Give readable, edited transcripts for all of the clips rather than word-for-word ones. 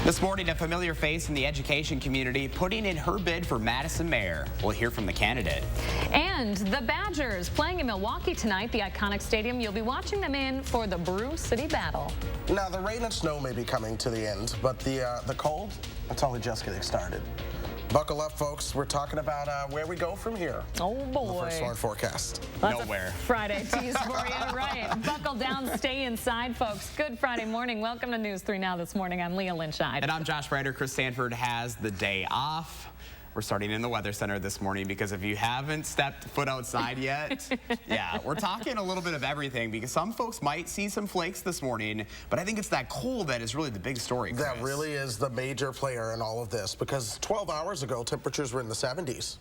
This morning, a familiar face in the education community putting in her bid for Madison mayor. We'll hear from the candidate. And the Badgers playing in Milwaukee tonight, the iconic stadium. You'll be watching them in for the Brew City Battle. Now, the rain and snow may be coming to the end, but the cold, it's only just getting started. Buckle up, folks. We're talking about where we go from here. Oh, boy. The first storm forecast. Nowhere. Friday tease for you, right. Buckle down, stay inside, folks. Good Friday morning. Welcome to News 3 Now this morning. I'm Leah Lynchide. And I'm Josh Ryder. Chris Sanford has the day off. We're starting in the Weather Center this morning because if you haven't stepped foot outside yet, yeah, we're talking a little bit of everything because some folks might see some flakes this morning, but I think it's that cold that is really the big story, Chris. That really is the major player in all of this because 12 hours ago, temperatures were in the 70s.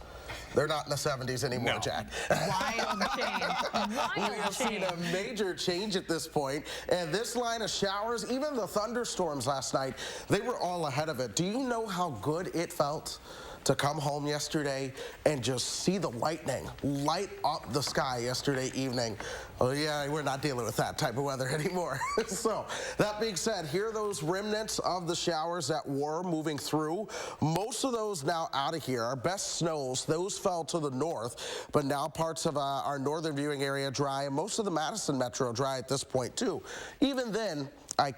They're not in the 70s anymore, No. Jack. Wild change. We have seen a major change at this point, and this line of showers, even the thunderstorms last night, they were all ahead of it. Do you know how good it felt to come home yesterday and just see the lightning light up the sky yesterday evening? Oh yeah, we're not dealing with that type of weather anymore. So that being said, here are those remnants of the showers that were moving through. Most of those now out of here. Our best snows, those fell to the north, but now parts of our northern viewing area dry, and most of the Madison metro dry at this point too. Even then, I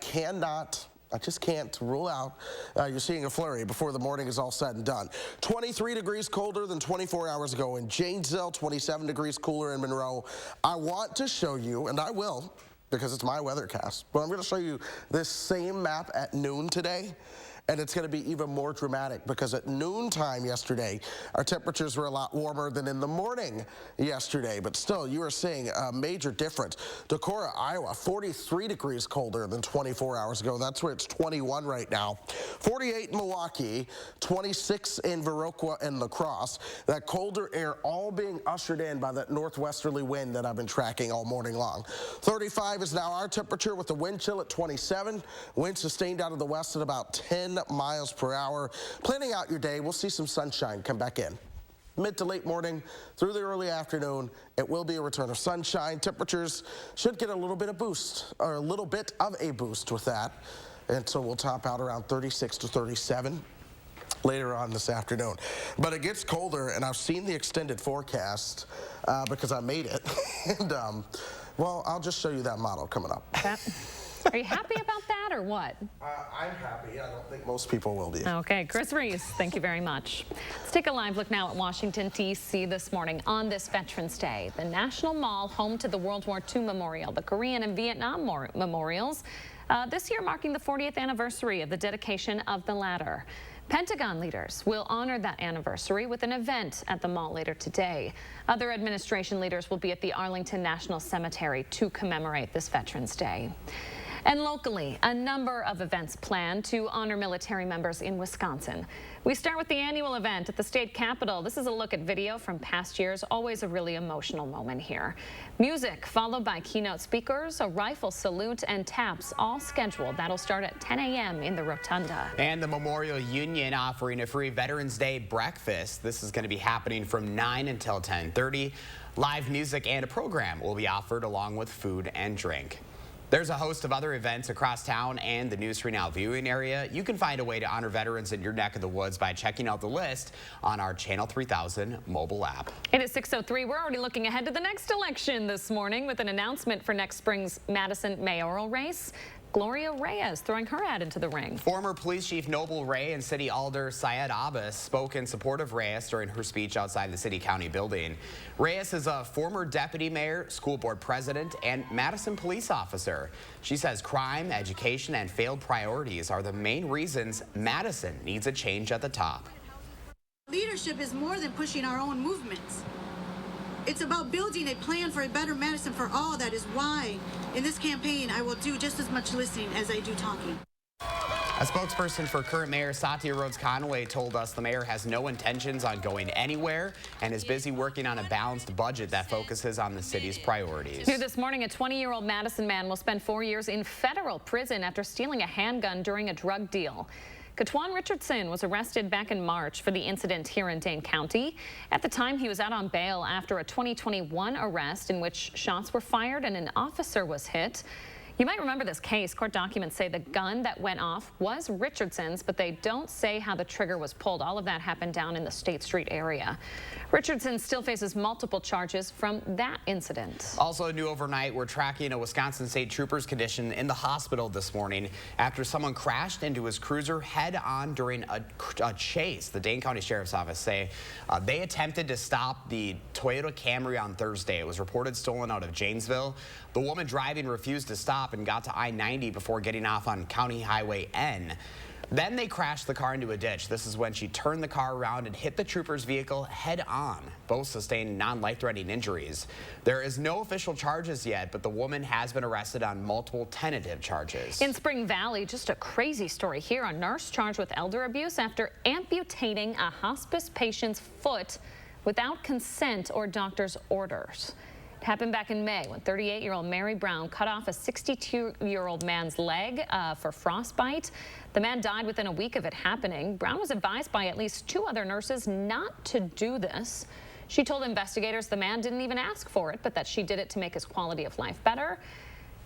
just can't rule out you're seeing a flurry before the morning is all said and done. 23 degrees colder than 24 hours ago in Janesville, 27 degrees cooler in Monroe. I want to show you, and I will, because it's my weathercast, but I'm going to show you this same map at noon today. And it's going to be even more dramatic because at noontime yesterday, our temperatures were a lot warmer than in the morning yesterday. But still, you are seeing a major difference. Decorah, Iowa, 43 degrees colder than 24 hours ago. That's where it's 21 right now. 48 in Milwaukee, 26 in Viroqua and La Crosse. That colder air all being ushered in by that northwesterly wind that I've been tracking all morning long. 35 is now our temperature with the wind chill at 27. Wind sustained out of the west at about 10 miles per hour. Planning out your day, we'll see some sunshine come back in. Mid to late morning through the early afternoon, it will be a return of sunshine. Temperatures should get a little bit of boost, or a little bit of a boost with that. And so we'll top out around 36 to 37 later on this afternoon. But it gets colder, and I've seen the extended forecast because I made it. And, well, I'll just show you that model coming up. Are you happy about that or what? I'm happy. I don't think most people will be. Okay, Chris Reese, thank you very much. Let's take a live look now at Washington, D.C. this morning on this Veterans Day. The National Mall, home to the World War II Memorial, the Korean and Vietnam memorials, this year marking the 40th anniversary of the dedication of the latter. Pentagon leaders will honor that anniversary with an event at the mall later today. Other administration leaders will be at the Arlington National Cemetery to commemorate this Veterans Day. And locally, a number of events planned to honor military members in Wisconsin. We start with the annual event at the state capitol. This is a look at video from past years, always a really emotional moment here. Music followed by keynote speakers, a rifle salute, and taps all scheduled. That'll start at 10 a.m. in the Rotunda. And the Memorial Union offering a free Veterans Day breakfast. This is going to be happening from 9 until 10:30. Live music and a program will be offered along with food and drink. There's a host of other events across town and the News 3 Now viewing area. You can find a way to honor veterans in your neck of the woods by checking out the list on our Channel 3000 mobile app. It is 6:03. We're already looking ahead to the next election this morning with an announcement for next spring's Madison mayoral race. Gloria Reyes throwing her hat into the ring. Former Police Chief Noble Ray and City Alder Syed Abbas spoke in support of Reyes during her speech outside the City County building. Reyes is a former deputy mayor, school board president, and Madison police officer. She says crime, education, and failed priorities are the main reasons Madison needs a change at the top. Leadership is more than pushing our own movements. It's about building a plan for a better Madison for all. That is why in this campaign I will do just as much listening as I do talking. A spokesperson for current Mayor Satya Rhodes Conway told us the mayor has no intentions on going anywhere and is busy working on a balanced budget that focuses on the city's priorities. New this morning, a 20-year-old Madison man will spend 4 years in federal prison after stealing a handgun during a drug deal. Katwan Richardson was arrested back in March for the incident here in Dane County. At the time, he was out on bail after a 2021 arrest in which shots were fired and an officer was hit. You might remember this case. Court documents say the gun that went off was Richardson's, but they don't say how the trigger was pulled. All of that happened down in the State Street area. Richardson still faces multiple charges from that incident. Also new overnight, we're tracking a Wisconsin State Trooper's condition in the hospital this morning after someone crashed into his cruiser head-on during a chase. The Dane County Sheriff's Office say they attempted to stop the Toyota Camry on Thursday. It was reported stolen out of Janesville. The woman driving refused to stop and got to I-90 before getting off on County Highway N. Then they crashed the car into a ditch. This is when she turned the car around and hit the trooper's vehicle head on. Both sustained non-life-threatening injuries. There is no official charges yet, but the woman has been arrested on multiple tentative charges. In Spring Valley, just a crazy story here. A nurse charged with elder abuse after amputating a hospice patient's foot without consent or doctor's orders. It happened back in May when 38-year-old Mary Brown cut off a 62-year-old man's leg for frostbite. The man died within a week of it happening. Brown was advised by at least 2 other nurses not to do this. She told investigators the man didn't even ask for it, but that she did it to make his quality of life better.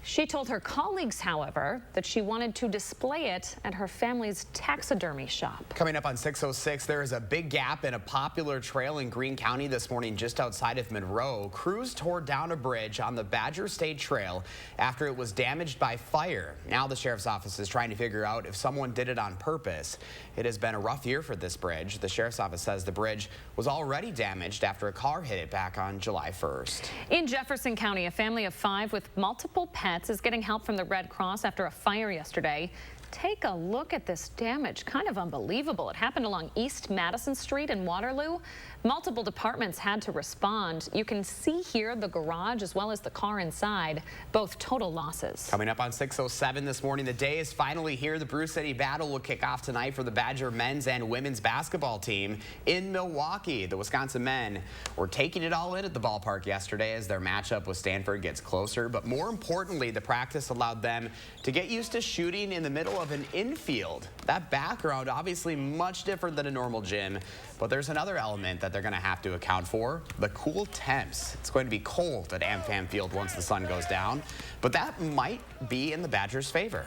She told her colleagues, however, that she wanted to display it at her family's taxidermy shop. Coming up on 6:06, there is a big gap in a popular trail in Greene County this morning just outside of Monroe. Crews tore down a bridge on the Badger State Trail after it was damaged by fire. Now the sheriff's office is trying to figure out if someone did it on purpose. It has been a rough year for this bridge. The sheriff's office says the bridge was already damaged after a car hit it back on July 1st. In Jefferson County, a family of 5 with multiple pets is getting help from the Red Cross after a fire yesterday. Take a look at this damage. Kind of unbelievable. It happened along East Madison Street in Waterloo. Multiple departments had to respond. You can see here the garage as well as the car inside, both total losses. Coming up on 6:07 this morning, the day is finally here. The Brew City Battle will kick off tonight for the Badger men's and women's basketball team in Milwaukee. The Wisconsin men were taking it all in at the ballpark yesterday as their matchup with Stanford gets closer. But more importantly, the practice allowed them to get used to shooting in the middle of an infield. That background obviously much different than a normal gym, but there's another element that they're going to have to account for: the cool temps. It's going to be cold at AmFam Field once the sun goes down, but that might be in the Badgers' favor.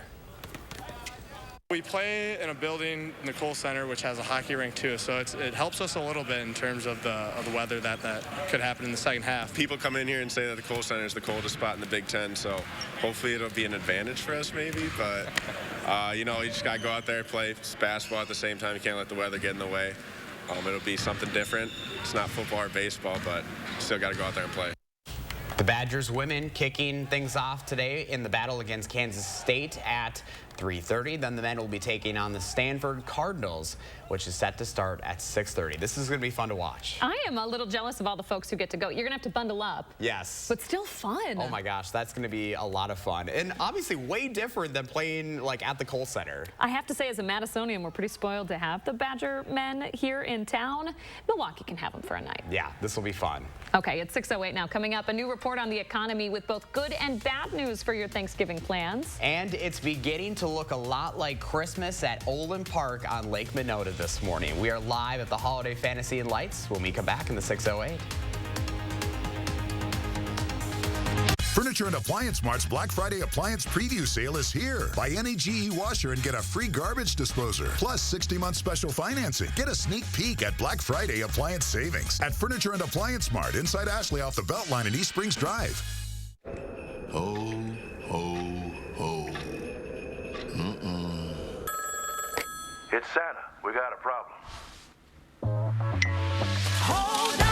We play in a building in the Kohl Center, which has a hockey rink too, so it helps us a little bit in terms of the weather that could happen in the second half. People come in here and say that the Kohl Center is the coldest spot in the Big Ten, so hopefully it'll be an advantage for us maybe, but you know, you just got to go out there, play basketball at the same time. You can't let the weather get in the way. It'll be something different. It's not football or baseball, but you still got to go out there and play. The Badgers women kicking things off today in the battle against Kansas State at 3:30. Then the men will be taking on the Stanford Cardinals, which is set to start at 6:30. This is going to be fun to watch. I am a little jealous of all the folks who get to go. You're going to have to bundle up. Yes. But still fun. Oh my gosh, that's going to be a lot of fun. And obviously way different than playing like at the Kohl Center. I have to say, as a Madisonian, we're pretty spoiled to have the Badger men here in town. Milwaukee can have them for a night. Yeah, this will be fun. Okay, it's 6:08 now. Coming up, a new report on the economy with both good and bad news for your Thanksgiving plans. And it's beginning to look a lot like Christmas at Olin Park on Lake Minota this morning. We are live at the Holiday Fantasy and Lights when we come back in the 6:08. Furniture and Appliance Mart's Black Friday Appliance Preview Sale is here. Buy any GE washer and get a free garbage disposer, plus 60-month special financing. Get a sneak peek at Black Friday Appliance Savings at Furniture and Appliance Mart inside Ashley off the Beltline in East Springs Drive. Ho, ho, ho. It's Santa. We got a problem. Hold on.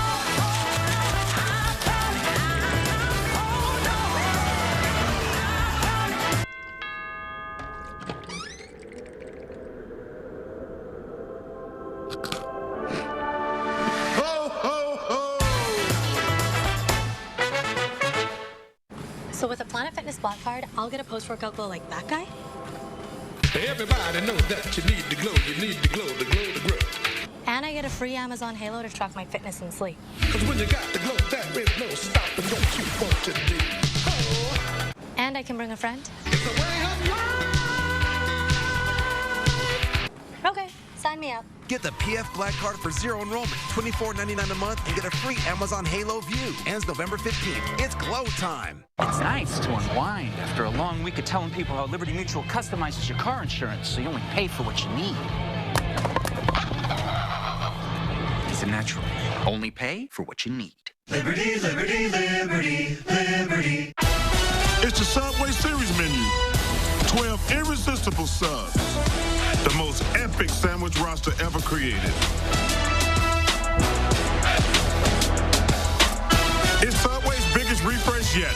So with a Planet Fitness Black Card, I'll get a post-workout glow like that guy? Everybody knows that you need to glow, the glow, the grow. And I get a free Amazon Halo to track my fitness and sleep. Cause when you got the glow, there is no stopping what you want to do. Oh. And I can bring a friend. It's a way of life. Okay, sign me up. app. Get the PF Black Card for zero enrollment, $24.99 a month, and get a free Amazon Halo View. Ends November 15th. It's glow time. It's nice to unwind after a long week of telling people how Liberty Mutual customizes your car insurance so you only pay for what you need. It's a natural. Only pay for what you need. Liberty, liberty, liberty, liberty. It's the Subway Series menu. 12 irresistible subs. The most epic sandwich roster ever created. It's Subway's biggest refresh yet.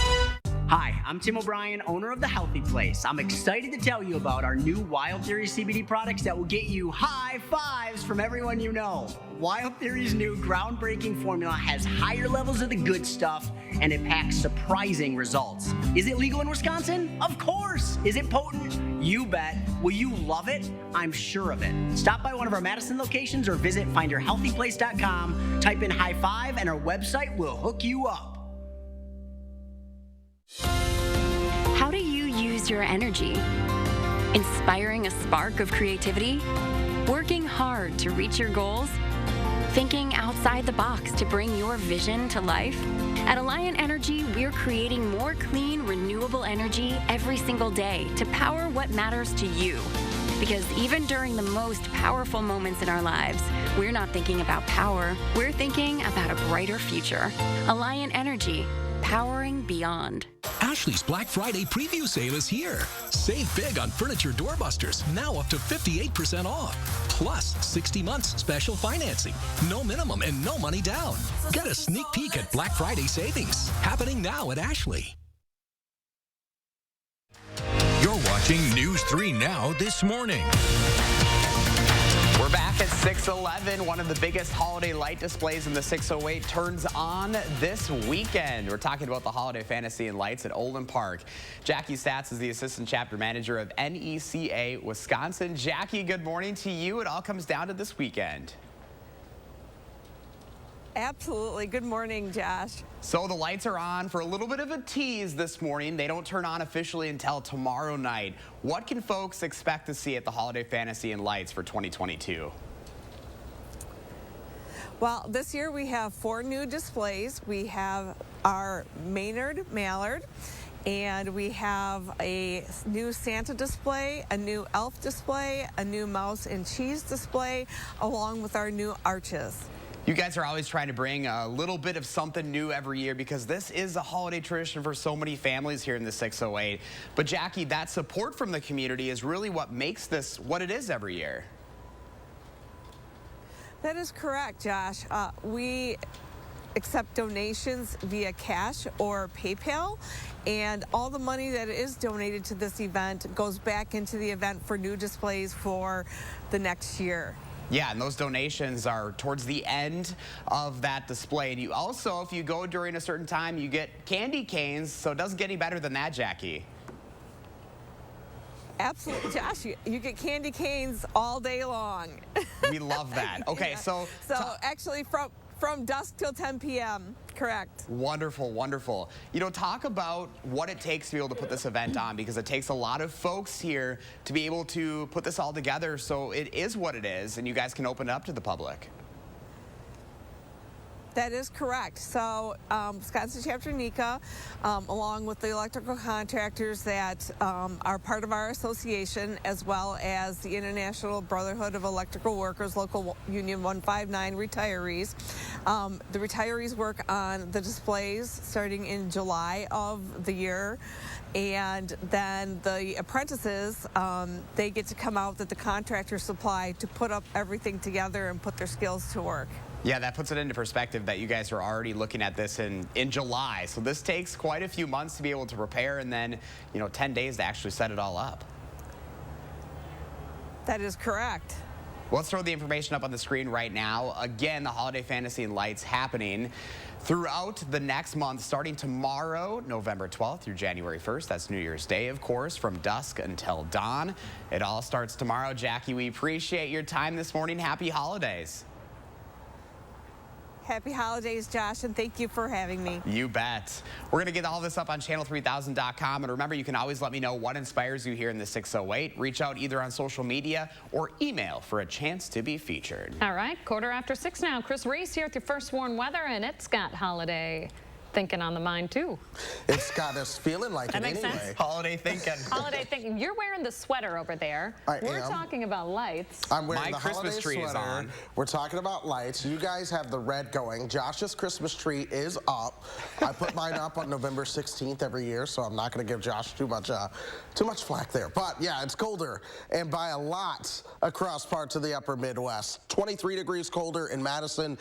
Hi, I'm Tim O'Brien, owner of The Healthy Place. I'm excited to tell you about our new Wild Theory CBD products that will get you high fives from everyone you know. Wild Theory's new groundbreaking formula has higher levels of the good stuff, and it packs surprising results. Is it legal in Wisconsin? Of course. Is it potent? You bet. Will you love it? I'm sure of it. Stop by one of our Madison locations or visit findyourhealthyplace.com, type in high five, and our website will hook you up. How do you use your energy? Inspiring a spark of creativity? Working hard to reach your goals? Thinking outside the box to bring your vision to life? At Alliant Energy, we're creating more clean, renewable energy every single day to power what matters to you. Because even during the most powerful moments in our lives, we're not thinking about power, we're thinking about a brighter future. Alliant Energy, powering beyond. Ashley's Black Friday preview sale is here. Save big on furniture doorbusters, now up to 58% off. Plus 60 months special financing. No minimum and no money down. Get a sneak peek at Black Friday savings. Happening now at Ashley. You're watching News 3 Now this morning. We're back at 611. One of the biggest holiday light displays in the 608 turns on this weekend. We're talking about the Holiday Fantasy and Lights at Olin Park. Jackie Statz is the Assistant Chapter Manager of NECA Wisconsin. Jackie, good morning to you. It all comes down to this weekend. Absolutely. Good morning, Josh. So the lights are on for a little bit of a tease this morning. They don't turn on officially until tomorrow night. What can folks expect to see at the Holiday Fantasy and Lights for 2022? Well, this year we have 4 new displays. We have our Maynard Mallard, and we have a new Santa display, a new elf display, a new mouse and cheese display, along with our new arches. You guys are always trying to bring a little bit of something new every year because this is a holiday tradition for so many families here in the 608. But Jackie, that support from the community is really what makes this what it is every year. That is correct, Josh. We accept donations via cash or PayPal, and all the money that is donated to this event goes back into the event for new displays for the next year. Yeah, and those donations are towards the end of that display. And you also, if you go during a certain time, you get candy canes, so it doesn't get any better than that, Jackie. Absolutely, Josh. You get candy canes all day long. We love that. Okay, yeah. so actually from dusk till 10 p.m., correct. Wonderful, wonderful. You know, talk about what it takes to be able to put this event on, because it takes a lot of folks here to be able to put this all together so it is what it is and you guys can open it up to the public. That is correct. So Wisconsin Chapter NECA, along with the electrical contractors that are part of our association, as well as the International Brotherhood of Electrical Workers, Local Union 159 retirees. The retirees work on the displays starting in July of the year. And then the apprentices, they get to come out that the contractors supply to put up everything together and put their skills to work. Yeah, that puts it into perspective that you guys are already looking at this in July. So this takes quite a few months to be able to prepare and then, 10 days to actually set it all up. That is correct. Well, let's throw the information up on the screen right now. Again, the Holiday Fantasy and Lights happening throughout the next month, starting tomorrow, November 12th through January 1st. That's New Year's Day, of course, from dusk until dawn. It all starts tomorrow. Jackie, we appreciate your time this morning. Happy holidays. Happy holidays, Josh, and thank you for having me. You bet. We're going to get all this up on channel3000.com. And remember, you can always let me know what inspires you here in the 608. Reach out either on social media or email for a chance to be featured. All right, 6:15 now. Chris Reese here with your first warn weather, and it's got holiday thinking on the mind, too. It's got us feeling like that it makes anyway. sense. Holiday thinking. Holiday thinking. You're wearing the sweater over there. We're talking about lights. I'm wearing My the Christmas holiday tree sweater. is on. We're talking about lights. You guys have the red going. Josh's Christmas tree is up. I put mine up on November 16th every year, so I'm not going to give Josh too much flack there. But yeah, it's colder, and by a lot across parts of the upper Midwest. 23 degrees colder in Madison.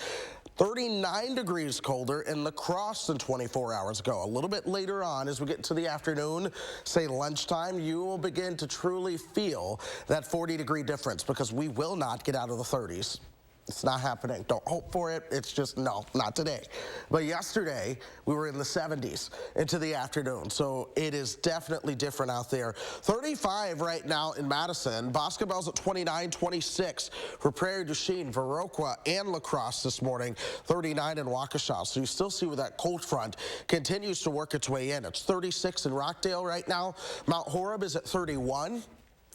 39 degrees colder in La Crosse than 24 hours ago. A little bit later on, as we get into the afternoon, say lunchtime, you will begin to truly feel that 40-degree difference because we will not get out of the 30s. It's not happening. Don't hope for it. It's just, no, not today. But yesterday, we were in the 70s into the afternoon, so it is definitely different out there. 35 right now in Madison. Basketball's at 29, 26 for Prairie du Chien, Viroqua, and La Crosse this morning. 39 in Waukesha. So you still see where that cold front continues to work its way in. It's 36 in Rockdale right now. Mount Horeb is at 31.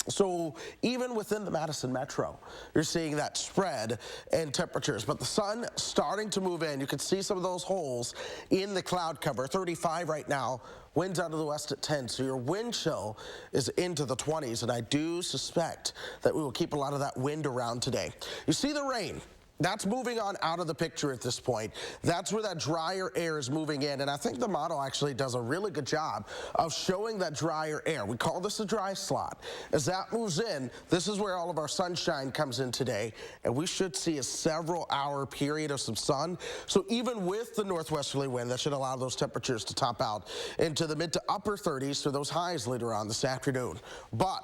So even within the Madison metro, you're seeing that spread in temperatures. But the sun starting to move in. You can see some of those holes in the cloud cover. 35 right now. Winds out of the west at 10. So your wind chill is into the 20s. And I do suspect that we will keep a lot of that wind around today. You see the rain. That's moving on out of the picture at this point. That's where that drier air is moving in. And I think the model actually does a really good job of showing that drier air. We call this a dry slot. As that moves in, this is where all of our sunshine comes in today. And we should see a several-hour period of some sun. So even with the northwesterly wind, that should allow those temperatures to top out into the mid to upper 30s for those highs later on this afternoon. But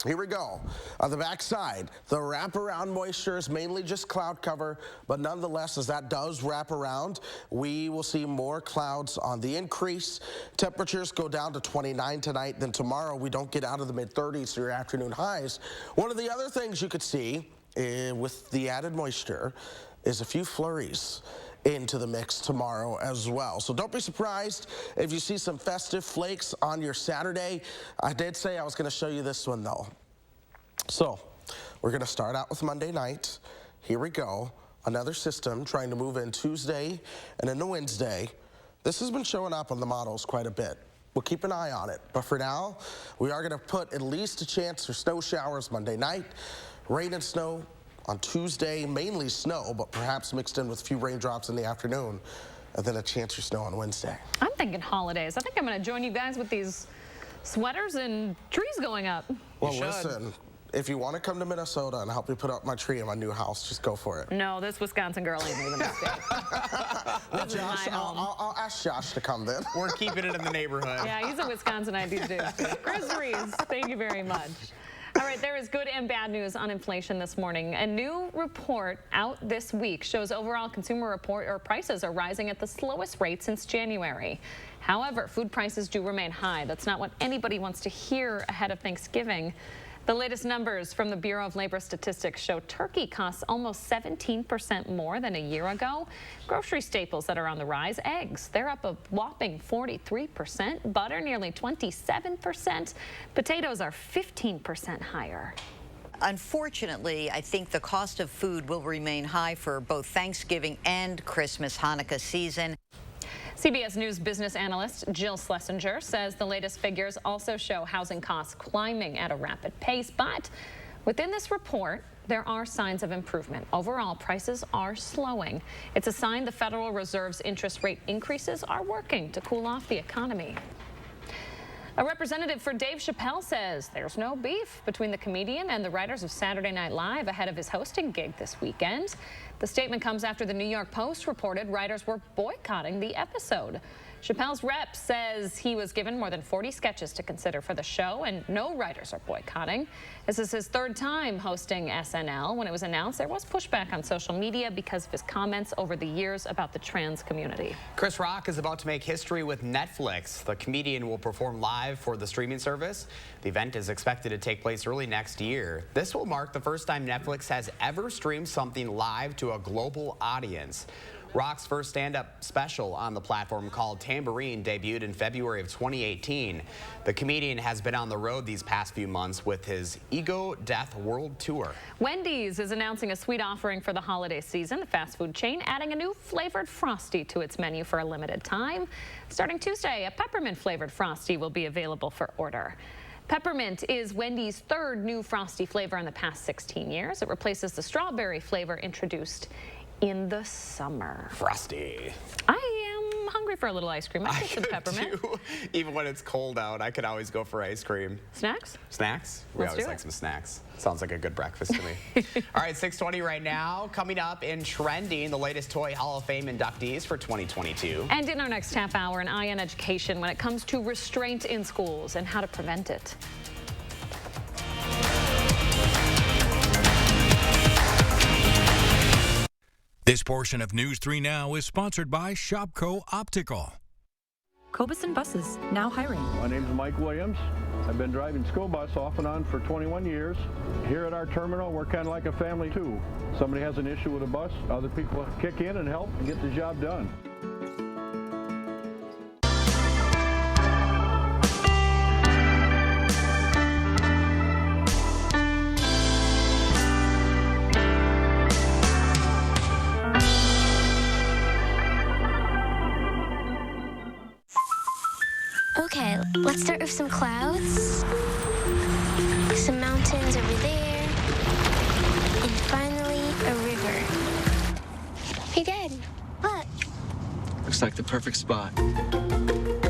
here we go. On the backside, the wraparound moisture is mainly just cloud cover, but nonetheless, as that does wrap around, we will see more clouds on the increase. Temperatures go down to 29 tonight. Then tomorrow, we don't get out of the mid-30s for your afternoon highs. One of the other things you could see with the added moisture is a few flurries into the mix tomorrow as well. So don't be surprised if you see some festive flakes on your Saturday. I did say I was going to show you this one though. So we're going to start out with Monday night. Here we go. Another system trying to move in Tuesday and into Wednesday. This has been showing up on the models quite a bit. We'll keep an eye on it. But for now, we are going to put at least a chance for snow showers Monday night, rain and snow on Tuesday, mainly snow, but perhaps mixed in with a few raindrops in the afternoon, and then a chance for snow on Wednesday. I'm thinking holidays. I think I'm going to join you guys with these sweaters and trees going up. Well, listen, if you want to come to Minnesota and help me put up my tree in my new house, just go for it. No, this Wisconsin girl ain't moving to state. Well, Josh, I'll ask Josh to come then. We're keeping it in the neighborhood. Yeah, he's a Wisconsinite too. Chris Reese, thank you very much. All right, there is good and bad news on inflation this morning. A new report out this week shows overall consumer prices are rising at the slowest rate since January. However, food prices do remain high. That's not what anybody wants to hear ahead of Thanksgiving. The latest numbers from the Bureau of Labor Statistics show turkey costs almost 17% more than a year ago. Grocery staples that are on the rise, eggs, they're up a whopping 43%, butter nearly 27%, potatoes are 15% higher. Unfortunately, I think the cost of food will remain high for both Thanksgiving and Christmas Hanukkah season. CBS News business analyst Jill Schlesinger says the latest figures also show housing costs climbing at a rapid pace. But within this report, there are signs of improvement. Overall, prices are slowing. It's a sign the Federal Reserve's interest rate increases are working to cool off the economy. A representative for Dave Chappelle says there's no beef between the comedian and the writers of Saturday Night Live ahead of his hosting gig this weekend. The statement comes after the New York Post reported writers were boycotting the episode. Chappelle's rep says he was given more than 40 sketches to consider for the show, and no writers are boycotting. This is his third time hosting SNL. When it was announced, there was pushback on social media because of his comments over the years about the trans community. Chris Rock is about to make history with Netflix. The comedian will perform live for the streaming service. The event is expected to take place early next year. This will mark the first time Netflix has ever streamed something live to a global audience. Rock's first stand-up special on the platform, called Tambourine, debuted in February of 2018. The comedian has been on the road these past few months with his Ego Death World Tour. Wendy's is announcing a sweet offering for the holiday season. The fast food chain adding a new flavored Frosty to its menu for a limited time. Starting Tuesday, a peppermint flavored Frosty will be available for order. Peppermint is Wendy's third new Frosty flavor in the past 16 years. It replaces the strawberry flavor introduced in the summer. Frosty. I am hungry for a little ice cream. I taste the peppermint. Too. Even when it's cold out, I could always go for ice cream. Snacks? Snacks? We Let's always do like it. some snacks. Sounds like a good breakfast to me. All right, 6:20 right now. Coming up in Trending, the latest Toy Hall of Fame inductees for 2022. And in our next half hour, an eye on education when it comes to restraint in schools and how to prevent it. This portion of News 3 Now is sponsored by Shopco Optical. Cobeson Buses, now hiring. My name is Mike Williams. I've been driving school bus off and on for 21 years. Here at our terminal, we're kind of like a family too. Somebody has an issue with a bus, other people kick in and help and get the job done. Okay, let's start with some clouds, some mountains over there, and finally a river. Hey, Dad, look. Looks like the perfect spot.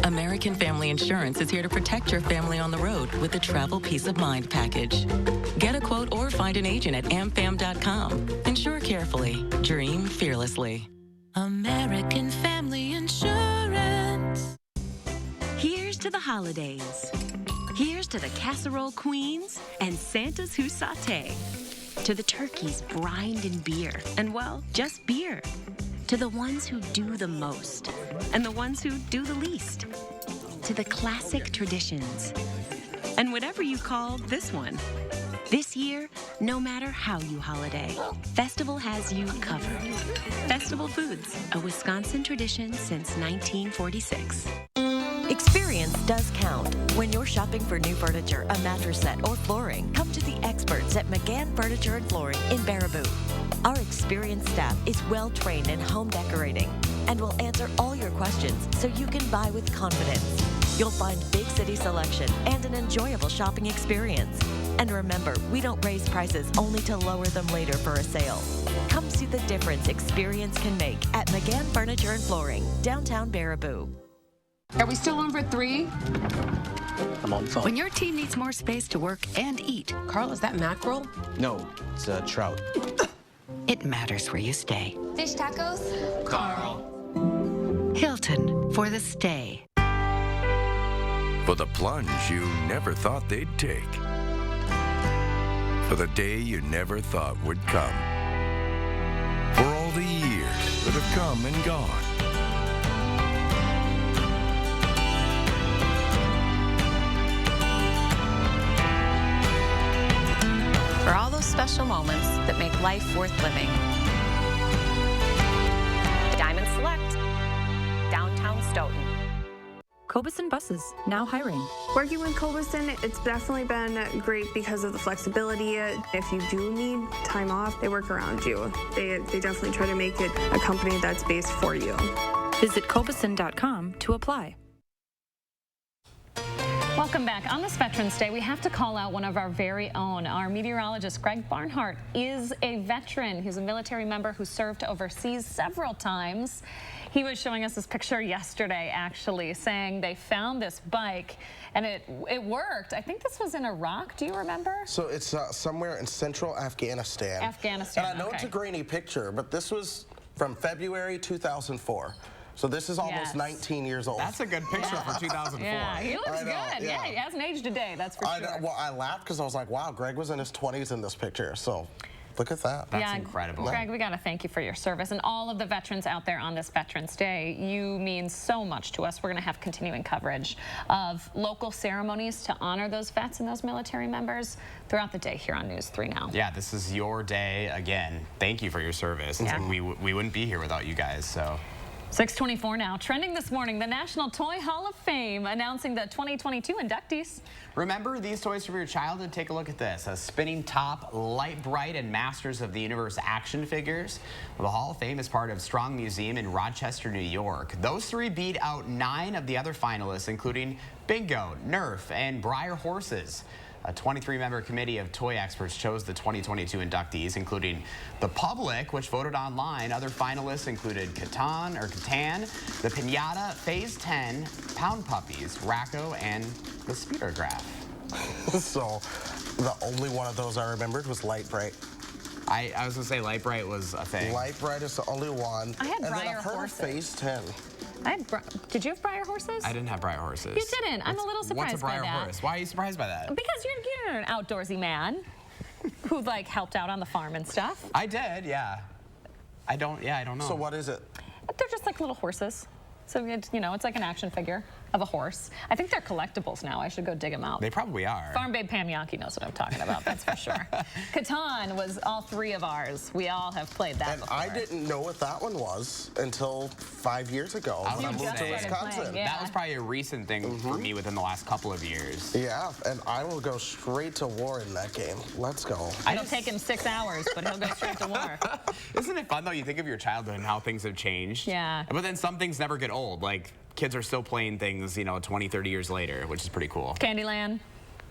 American Family Insurance is here to protect your family on the road with the Travel Peace of Mind package. Get a quote or find an agent at amfam.com. Insure carefully. Dream fearlessly. American Family Insurance. Here's to the holidays. Here's to the casserole queens and Santas who saute. To the turkeys brined in beer, and well, just beer. To the ones who do the most, and the ones who do the least. To the classic traditions, and whatever you call this one. This year, no matter how you holiday, Festival has you covered. Festival Foods, a Wisconsin tradition since 1946. Experience does count. When you're shopping for new furniture, a mattress set, or flooring, come to the experts at McGann Furniture and Flooring in Baraboo. Our experienced staff is well-trained in home decorating and will answer all your questions so you can buy with confidence. You'll find big city selection and an enjoyable shopping experience. And remember, we don't raise prices only to lower them later for a sale. Come see the difference experience can make at McGann Furniture and Flooring, downtown Baraboo. Are we still on for 3? I'm on the phone. When your team needs more space to work and eat, Carl, is that mackerel? No, it's trout. It matters where you stay. Fish tacos? Carl. Hilton for the stay. For the plunge you never thought they'd take. For the day you never thought would come. For all the years that have come and gone. For all those special moments that make life worth living. Diamond Select, downtown Stoughton. Cobeson Buses, now hiring. Working with Cobeson, it's definitely been great because of the flexibility. If you do need time off, they work around you. They definitely try to make it a company that's based for you. Visit cobeson.com to apply. Welcome back. On this Veterans Day, we have to call out one of our very own. Our meteorologist, Greg Barnhart, is a veteran. He's a military member who served overseas several times. He was showing us this picture yesterday, actually, saying they found this bike, and it worked. I think this was in Iraq. Do you remember? So it's somewhere in central Afghanistan. Afghanistan, And I know it's a grainy picture, but this was from February 2004. So this is almost 19 years old. That's a good picture for 2004. Yeah, he looks good. Yeah, he hasn't aged a day, that's for sure. Well, I laughed because I was like, wow, Greg was in his 20s in this picture, so. Look at that. That's incredible. Greg, we got to thank you for your service and all of the veterans out there on this Veterans Day. You mean so much to us. We're going to have continuing coverage of local ceremonies to honor those vets and those military members throughout the day here on News 3 Now. Yeah, this is your day again. Thank you for your service. Yeah. We wouldn't be here without you guys, so. 6:24 now. Trending this morning, the National Toy Hall of Fame announcing the 2022 inductees. Remember these toys from your childhood? Take a look at this. A spinning top, Light Bright, and Masters of the Universe action figures. Well, the Hall of Fame is part of Strong Museum in Rochester, New York. Those three beat out 9 of the other finalists, including Bingo, Nerf, and Breyer Horses. A 23-member committee of toy experts chose the 2022 inductees, including the public, which voted online. Other finalists included Catan, the Pinata, Phase 10, Pound Puppies, Racco, and the Speedergraph. So the only one of those I remembered was Light Bright. I was going to say Light Bright was a thing. Light Bright is the only one. I had and Breyer then I've heard Horses. Of Phase 10. Did you have Breyer Horses? I didn't have Breyer Horses. You didn't? I'm a little surprised by that. What's a Breyer horse? Why are you surprised by that? Because you're an outdoorsy man who like helped out on the farm and stuff. I did, yeah. I don't know. So what is it? They're just like little horses. So, you know, it's like an action figure of a horse. I think they're collectibles now. I should go dig them out. They probably are. Farm Babe Pam Yankee knows what I'm talking about, that's for sure. Catan was all 3 of ours. We all have played that before. I didn't know what that one was until 5 years ago when I moved to Wisconsin. That was probably a recent thing for me within the last couple of years. Yeah, and I will go straight to war in that game. Let's go. It'll take him 6 hours, but he'll go straight to war. Isn't it fun, though? You think of your childhood and how things have changed. Yeah. But then some things never get old. Like, kids are still playing things, you know, 20, 30 years later, which is pretty cool. Candyland.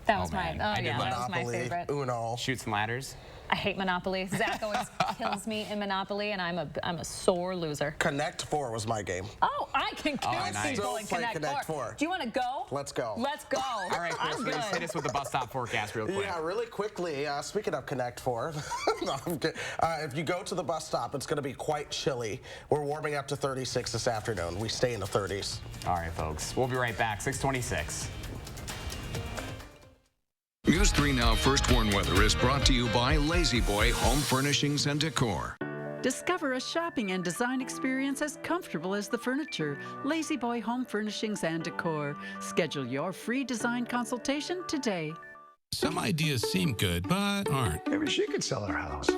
That was that was my favorite. Uno. Shoots and ladders. I hate Monopoly. Zach always kills me in Monopoly, and I'm a sore loser. Connect 4 was my game. Oh, I can kill people in Connect 4. Do you want to go? Let's go. Let's go. All right, Chris, please hit us with the bus stop forecast real quick. Yeah, really quickly. Speaking of Connect 4, no, if you go to the bus stop, it's going to be quite chilly. We're warming up to 36 this afternoon. We stay in the 30s. All right, folks. We'll be right back. 6:26. News 3 Now First Warn Weather is brought to you by Lazy Boy Home Furnishings and Decor. Discover a shopping and design experience as comfortable as the furniture. Lazy Boy Home Furnishings and Decor. Schedule your free design consultation today. Some ideas seem good, but aren't. Maybe she could sell her house.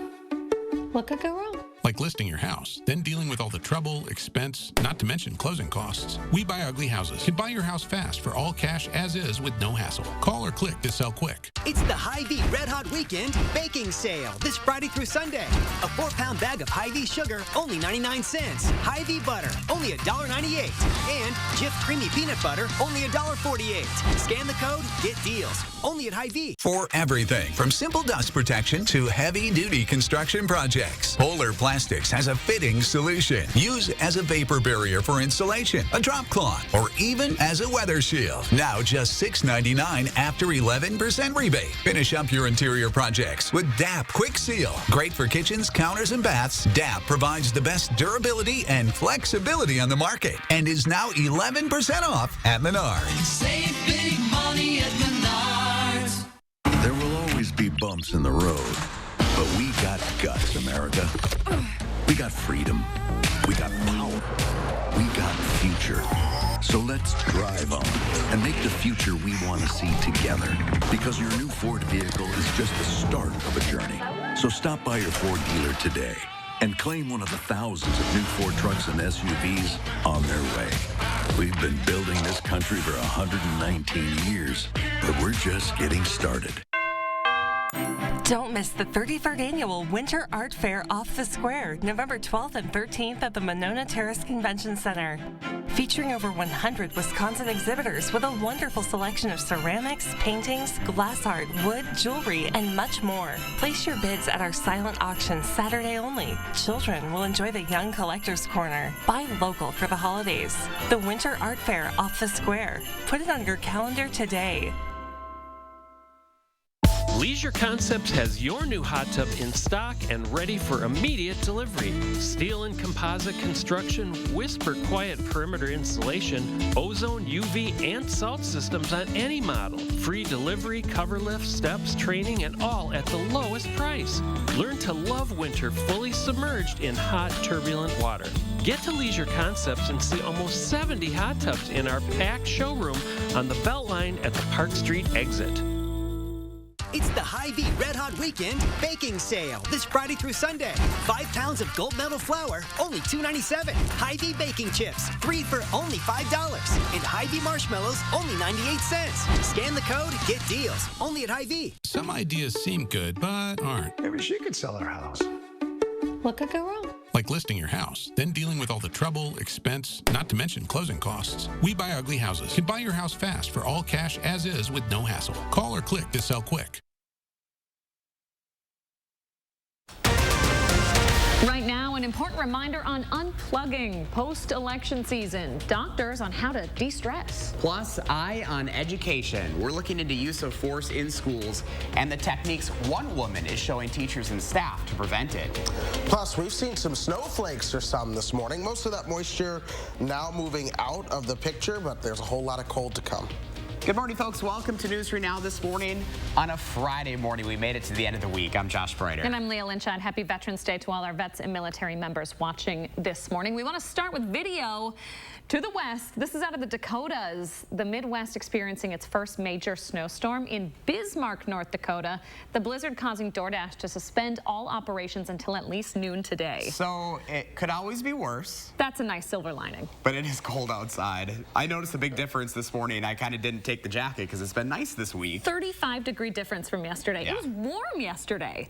What could go wrong? Like listing your house, then dealing with all the trouble, expense, not to mention closing costs. We Buy Ugly Houses can buy your house fast for all cash as is with no hassle. Call or click to sell quick. It's the Hy-Vee Red Hot Weekend Baking Sale this Friday through Sunday. A 4-pound bag of Hy-Vee sugar, only 99 cents. Hy-Vee butter, only $1.98. And Jif Creamy Peanut Butter, only $1.48. Scan the code, get deals. Only at Hy-Vee. For everything from simple dust protection to heavy-duty construction projects, Polar Plastics has a fitting solution. Use as a vapor barrier for insulation, a drop cloth, or even as a weather shield. Now just $6.99 after 11% rebate. Finish up your interior projects with DAP Quick Seal. Great for kitchens, counters, and baths, DAP provides the best durability and flexibility on the market and is now 11% off at Menards. Save big money at Menards. There will always be bumps in the road, but we got guts, America. We got freedom. We got power. We got future. So let's drive on and make the future we want to see together. Because your new Ford vehicle is just the start of a journey. So stop by your Ford dealer today and claim one of the thousands of new Ford trucks and SUVs on their way. We've been building this country for 119 years, but we're just getting started. Don't miss the 33rd Annual Winter Art Fair off the Square, November 12th and 13th at the Monona Terrace Convention Center. Featuring over 100 Wisconsin exhibitors with a wonderful selection of ceramics, paintings, glass art, wood, jewelry, and much more. Place your bids at our silent auction Saturday only. Children will enjoy the Young Collectors Corner. Buy local for the holidays. The Winter Art Fair off the Square. Put it on your calendar today. Leisure Concepts has your new hot tub in stock and ready for immediate delivery. Steel and composite construction, whisper quiet perimeter insulation, ozone, UV, and salt systems on any model. Free delivery, cover lift, steps, training, and all at the lowest price. Learn to love winter fully submerged in hot, turbulent water. Get to Leisure Concepts and see almost 70 hot tubs in our packed showroom on the Beltline at the Park Street exit. It's the Hy-Vee Red Hot Weekend Baking Sale this Friday through Sunday. 5 pounds of gold medal flour, only $2.97. Hy-Vee baking chips, 3 for only $5. And Hy-Vee marshmallows, only 98 cents. Scan the code, get deals, only at Hy-Vee. Some ideas seem good, but aren't. Maybe she could sell her house. What could go wrong? Like listing your house, then dealing with all the trouble, expense, not to mention closing costs. We Buy Ugly Houses can buy your house fast for all cash as is with no hassle. Call or click to sell quick. Right now, an important reminder on unplugging post-election season. Doctors on how to de-stress. Plus, eye on education. We're looking into use of force in schools and the techniques one woman is showing teachers and staff to prevent it. Plus, we've seen some snowflakes or some this morning. Most of that moisture now moving out of the picture, but there's a whole lot of cold to come. Good morning, folks. Welcome to News 3 Now this morning. On a Friday morning, we made it to the end of the week. I'm Josh Brighter. And I'm Leah Lynchad. Happy Veterans Day to all our vets and military members watching this morning. We want to start with video to the west. This is out of the Dakotas. The Midwest experiencing its first major snowstorm in Bismarck, North Dakota. The blizzard causing DoorDash to suspend all operations until at least noon today. So it could always be worse. That's a nice silver lining. But it is cold outside. I noticed a big difference this morning. I kind of didn't take the jacket because it's been nice this week. 35-degree difference from yesterday. Yeah. It was warm yesterday.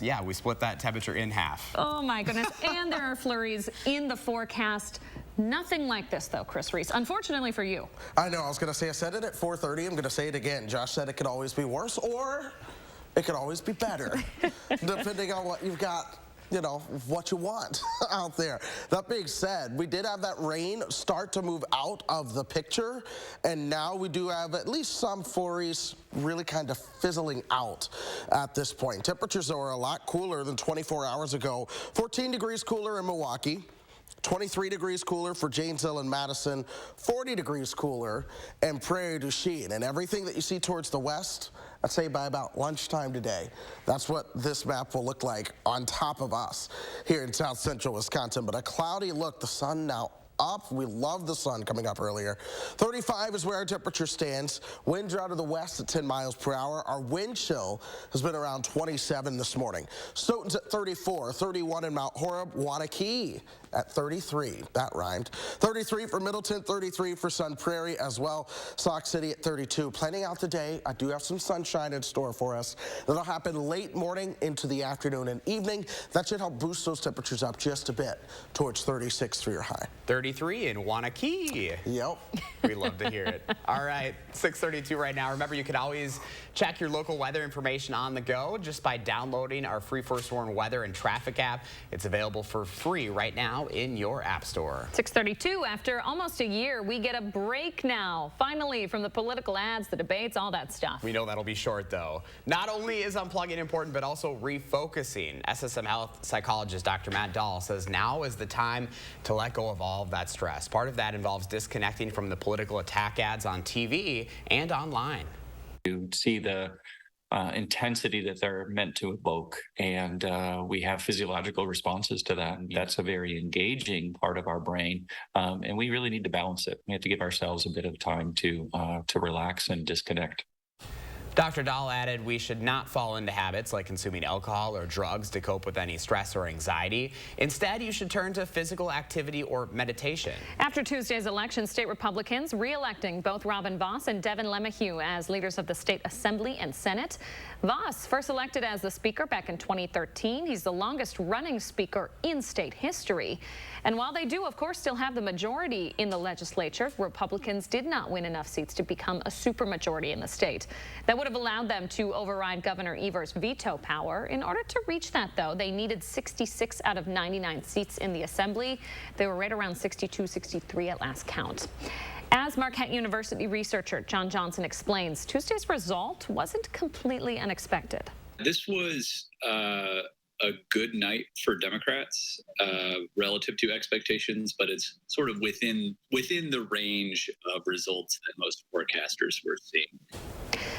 Yeah, we split that temperature in half. Oh my goodness. And there are flurries in the forecast. Nothing like this, though, Chris Reese, unfortunately for you. I know. I was going to say, I said it at 4:30. I'm going to say it again. Josh said it could always be worse, or it could always be better, depending on what you've got, you know, what you want out there. That being said, we did have that rain start to move out of the picture, and now we do have at least some flurries really kind of fizzling out at this point. Temperatures are a lot cooler than 24 hours ago. 14 degrees cooler in Milwaukee. 23 degrees cooler for Janesville and Madison, 40 degrees cooler in Prairie du Chien. And everything that you see towards the west, I'd say by about lunchtime today, that's what this map will look like on top of us here in south central Wisconsin. But a cloudy look, the sun now up. We love the sun coming up earlier. 35 is where our temperature stands. Winds are out of the west at 10 miles per hour. Our wind chill has been around 27 this morning. Stoughton's at 34, 31 in Mount Horeb, Wanakee at 33. That rhymed. 33 for Middleton, 33 for Sun Prairie as well. Sauk City at 32. Planning out the day, I do have some sunshine in store for us. That'll happen late morning into the afternoon and evening. That should help boost those temperatures up just a bit towards 36 for your high. 33 in Wanakee. Yep. We love to hear it. All right, 6:32 right now. Remember, you can always check your local weather information on the go just by downloading our free First Warn weather and traffic app. It's available for free right now in your app store. 6:32, after almost a year, we get a break now. Finally, from the political ads, the debates, all that stuff. We know that'll be short, though. Not only is unplugging important, but also refocusing. SSM Health psychologist Dr. Matt Dahl says now is the time to let go of all of that stress. Part of that involves disconnecting from the political attack ads on TV and online. You see the intensity that they're meant to evoke, and we have physiological responses to that. And that's a very engaging part of our brain, and we really need to balance it. We have to give ourselves a bit of time to relax and disconnect. Dr. Dahl added we should not fall into habits like consuming alcohol or drugs to cope with any stress or anxiety. Instead, you should turn to physical activity or meditation. After Tuesday's election, state Republicans re-electing both Robin Vos and Devin LeMahieu as leaders of the state assembly and Senate. Vos, first elected as the speaker back in 2013. He's the longest running speaker in state history. And while they do, of course, still have the majority in the legislature, Republicans did not win enough seats to become a supermajority in the state. That would have allowed them to override Governor Evers' veto power. In order to reach that, though, they needed 66 out of 99 seats in the assembly. They were right around 62, 63 at last count. As Marquette University researcher John Johnson explains, Tuesday's result wasn't completely unexpected. This was a good night for Democrats relative to expectations, but it's sort of within the range of results that most forecasters were seeing.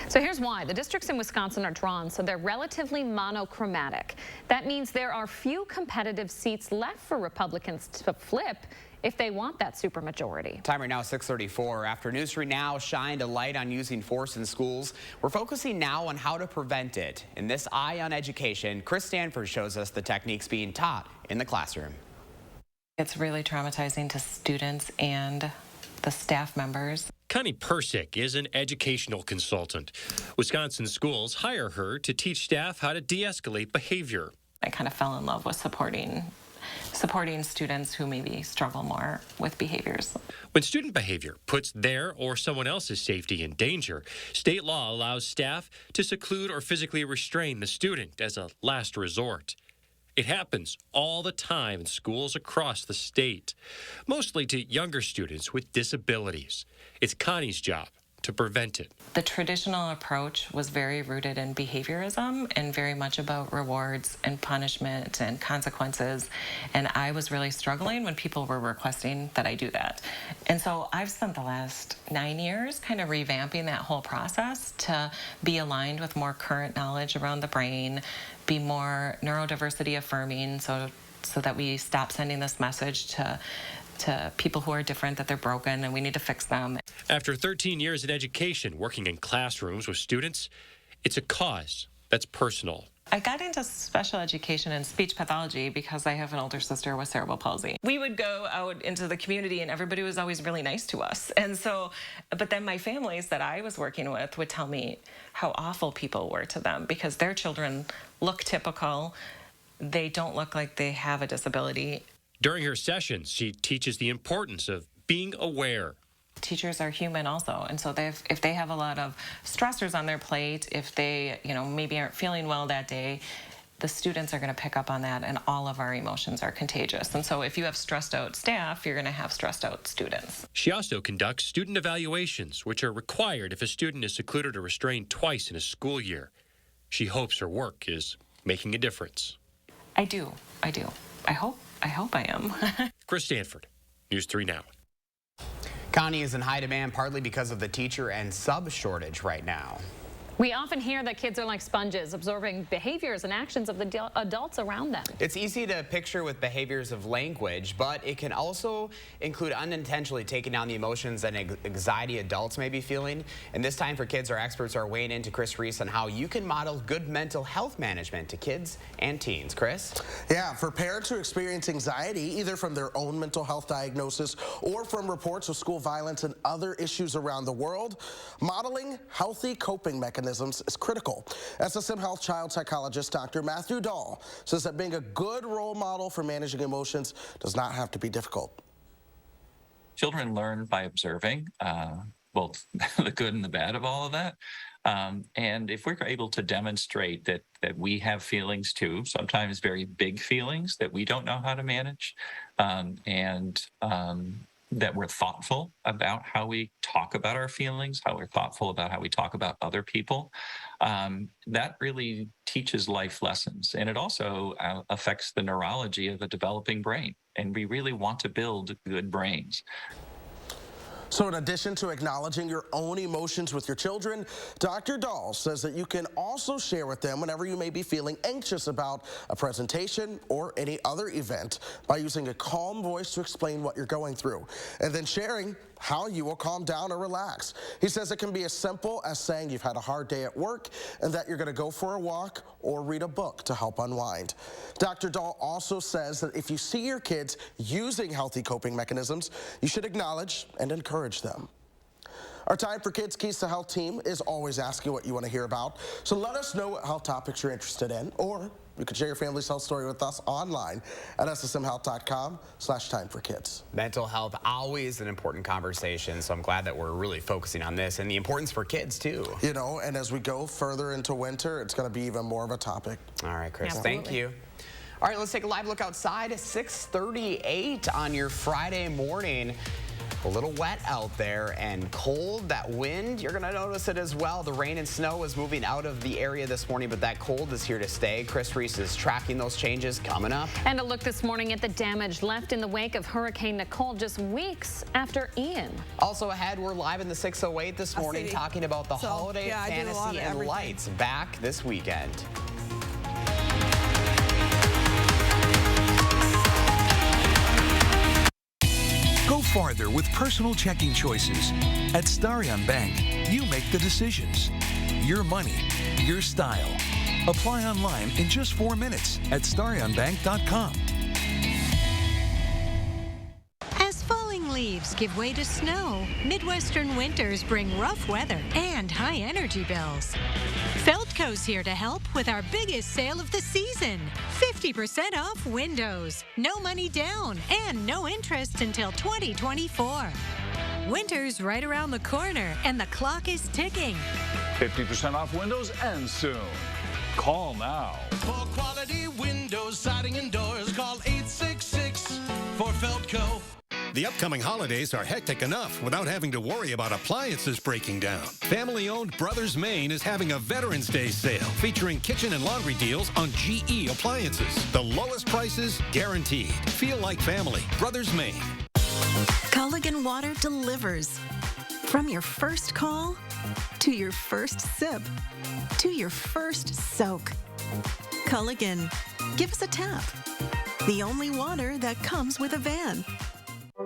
So here's why. The districts in Wisconsin are drawn, so they're relatively monochromatic. That means there are few competitive seats left for Republicans to flip if they want that supermajority. Time right now, 6:34. After News 3 Now shined a light on using force in schools, we're focusing now on how to prevent it. In this Eye on Education, Chris Stanford shows us the techniques being taught in the classroom. It's really traumatizing to students and the staff members. Connie Persick is an educational consultant. Wisconsin schools hire her to teach staff how to de-escalate behavior. I kind of fell in love with supporting students who maybe struggle more with behaviors. When student behavior puts their or someone else's safety in danger, state law allows staff to seclude or physically restrain the student as a last resort. It happens all the time in schools across the state, mostly to younger students with disabilities. It's Connie's job to prevent it. The traditional approach was very rooted in behaviorism and very much about rewards and punishment and consequences. And I was really struggling when people were requesting that I do that. And so I've spent the last 9 years kind of revamping that whole process to be aligned with more current knowledge around the brain, be more neurodiversity affirming so that we stop sending this message to people who are different, that they're broken and we need to fix them. After 13 years in education, working in classrooms with students, it's a cause that's personal. I got into special education and speech pathology because I have an older sister with cerebral palsy. We would go out into the community and everybody was always really nice to us. And so, but then my families that I was working with would tell me how awful people were to them because their children look typical. They don't look like they have a disability. During her sessions, she teaches the importance of being aware. Teachers are human also, and so if they have a lot of stressors on their plate, if they maybe aren't feeling well that day, the students are going to pick up on that, and all of our emotions are contagious. And so if you have stressed out staff, you're going to have stressed out students. She also conducts student evaluations, which are required if a student is secluded or restrained twice in a school year. She hopes her work is making a difference. I do. I hope I am. Chris Stanford, News 3 Now. Connie is in high demand partly because of the teacher and sub shortage right now. We often hear that kids are like sponges, absorbing behaviors and actions of the adults around them. It's easy to picture with behaviors of language, but it can also include unintentionally taking down the emotions and anxiety adults may be feeling. And this time for kids, our experts are weighing into Chris Reese on how you can model good mental health management to kids and teens. Chris? Yeah, for parents who experience anxiety, either from their own mental health diagnosis or from reports of school violence and other issues around the world, modeling healthy coping mechanisms is critical. SSM Health child psychologist Dr. Matthew Dahl says that being a good role model for managing emotions does not have to be difficult. Children learn by observing both the good and the bad of all of that. And if we're able to demonstrate that we have feelings too, sometimes very big feelings that we don't know how to manage, that we're thoughtful about how we talk about our feelings, how we're thoughtful about how we talk about other people, that really teaches life lessons. And it also affects the neurology of a developing brain. And we really want to build good brains. So in addition to acknowledging your own emotions with your children, Dr. Dahl says that you can also share with them whenever you may be feeling anxious about a presentation or any other event by using a calm voice to explain what you're going through, and then sharing how you will calm down or relax. He says it can be as simple as saying you've had a hard day at work and that you're going to go for a walk or read a book to help unwind. Dr. Dahl also says that if you see your kids using healthy coping mechanisms, you should acknowledge and encourage them. Our Time for Kids Keys to Health team is always asking what you want to hear about, so let us know what health topics you're interested in, or you can share your family's health story with us online at ssmhealth.com/timeforkids. Mental health, always an important conversation, so I'm glad that we're really focusing on this and the importance for kids too. You know, and as we go further into winter, it's going to be even more of a topic. All right, Chris, Absolutely. Thank you. All right, let's take a live look outside at 6:38 on your Friday morning. A little wet out there and cold. That wind, you're going to notice it as well. The rain and snow is moving out of the area this morning, but that cold is here to stay. Chris Reese is tracking those changes coming up. And a look this morning at the damage left in the wake of Hurricane Nicole just weeks after Ian. Also ahead, we're live in the 608 this morning talking about the holiday fantasy and lights back this weekend. Go farther with personal checking choices. At Starion Bank, you make the decisions. Your money, your style. Apply online in just 4 minutes at starionbank.com. As falling leaves give way to snow, Midwestern winters bring rough weather and high energy bills. Feldco's here to help with our biggest sale of the season. 50% off windows, no money down, and no interest until 2024. Winter's right around the corner, and the clock is ticking. 50% off windows ends soon. Call now. For quality windows, siding, and doors, call 866 for Feldco. The upcoming holidays are hectic enough without having to worry about appliances breaking down. Family-owned Brothers Maine is having a Veterans Day sale featuring kitchen and laundry deals on GE appliances. The lowest prices guaranteed. Feel like family. Brothers Maine. Culligan Water delivers. From your first call to your first sip to your first soak. Culligan, give us a tap. The only water that comes with a van.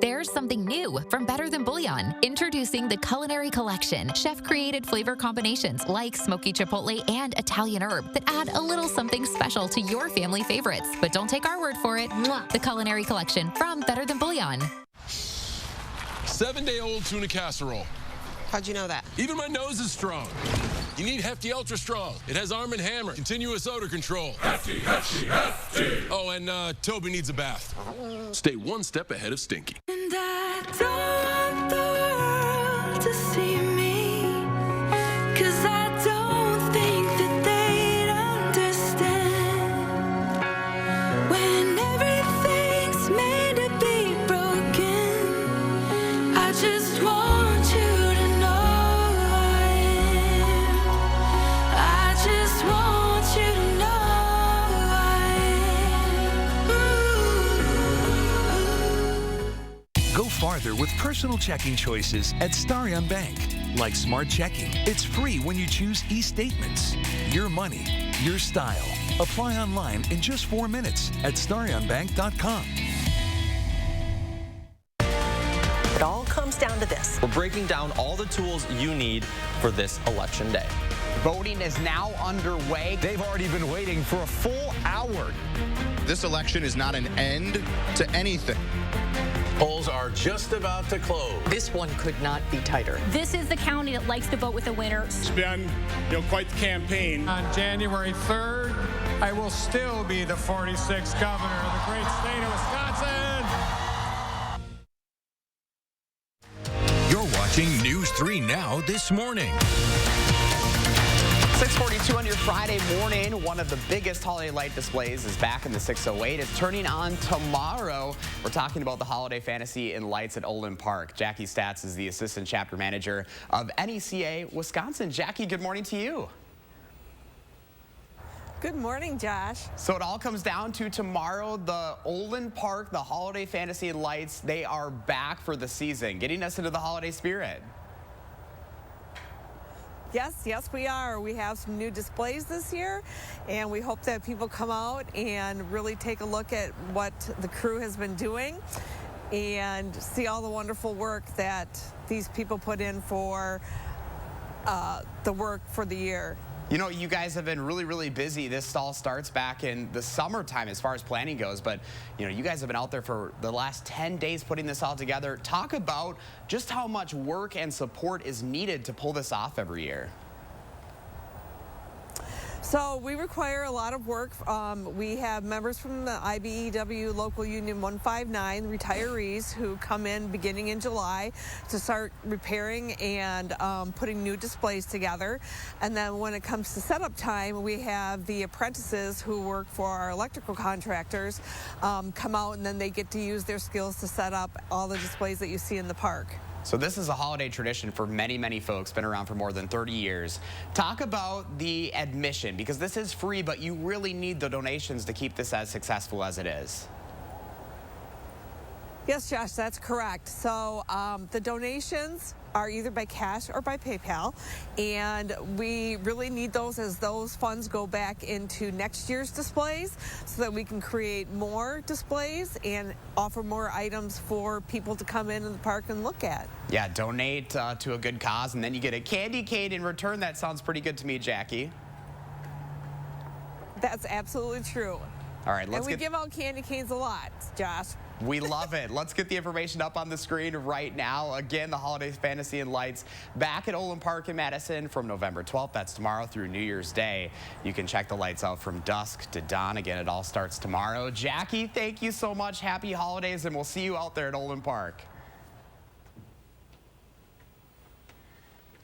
There's something new from Better Than Bouillon. Introducing the Culinary Collection. Chef-created flavor combinations like smoky chipotle and Italian herb that add a little something special to your family favorites. But don't take our word for it. The Culinary Collection from Better Than Bouillon. 7-day-old tuna casserole. How'd you know that? Even my nose is strong. You need Hefty Ultra Strong. It has Arm & Hammer, continuous odor control. Hefty, Hefty, Hefty. Oh, and Toby needs a bath. Stay one step ahead of Stinky. And I don't want the world to see me, 'cause I don't think that they'd understand when everything's made to be broken. I just want you to know I am. I just want you to know I am. Go farther with personal checking choices at Starion Bank. Like Smart Checking, it's free when you choose e-statements. Your money, your style. Apply online in just 4 minutes at starionbank.com. It all comes down to this. We're breaking down all the tools you need for this election day. Voting is now underway. They've already been waiting for a full hour. This election is not an end to anything. Polls are just about to close. This one could not be tighter. This is the county that likes to vote with the winner. It's been, quite the campaign. On January 3rd, I will still be the 46th governor of the great state of Wisconsin. You're watching News 3 Now this morning. 6:42 on your Friday morning. One of the biggest holiday light displays is back in the 608. It's turning on tomorrow. We're talking about the holiday fantasy and lights at Olin Park. Jackie Statz is the assistant chapter manager of NECA Wisconsin. Jackie, good morning to you. Good morning, Josh. So it all comes down to tomorrow, the Olin Park, the holiday fantasy and lights, they are back for the season, getting us into the holiday spirit. Yes, we are. We have some new displays this year, and we hope that people come out and really take a look at what the crew has been doing and see all the wonderful work that these people put in for the work for the year. You guys have been really, really busy. This all starts back in the summertime as far as planning goes, but you guys have been out there for the last 10 days putting this all together. Talk about just how much work and support is needed to pull this off every year. So we require a lot of work. We have members from the IBEW Local Union 159, retirees, who come in beginning in July to start repairing and putting new displays together. And then when it comes to setup time, we have the apprentices who work for our electrical contractors come out, and then they get to use their skills to set up all the displays that you see in the park. So this is a holiday tradition for many, many folks, been around for more than 30 years. Talk about the admission, because this is free, but you really need the donations to keep this as successful as it is. Yes, Josh, that's correct. So the donations are either by cash or by PayPal, and we really need those as those funds go back into next year's displays so that we can create more displays and offer more items for people to come in the park and look at. Yeah, donate to a good cause, and then you get a candy cane in return. That sounds pretty good to me, Jackie. That's absolutely true. All right, and we give out candy canes a lot, Josh. We love it. Let's get the information up on the screen right now. Again, the Holiday Fantasy and Lights back at Olin Park in Madison from November 12th. That's tomorrow through New Year's Day. You can check the lights out from dusk to dawn. Again, it all starts tomorrow. Jackie, thank you so much. Happy holidays, and we'll see you out there at Olin Park.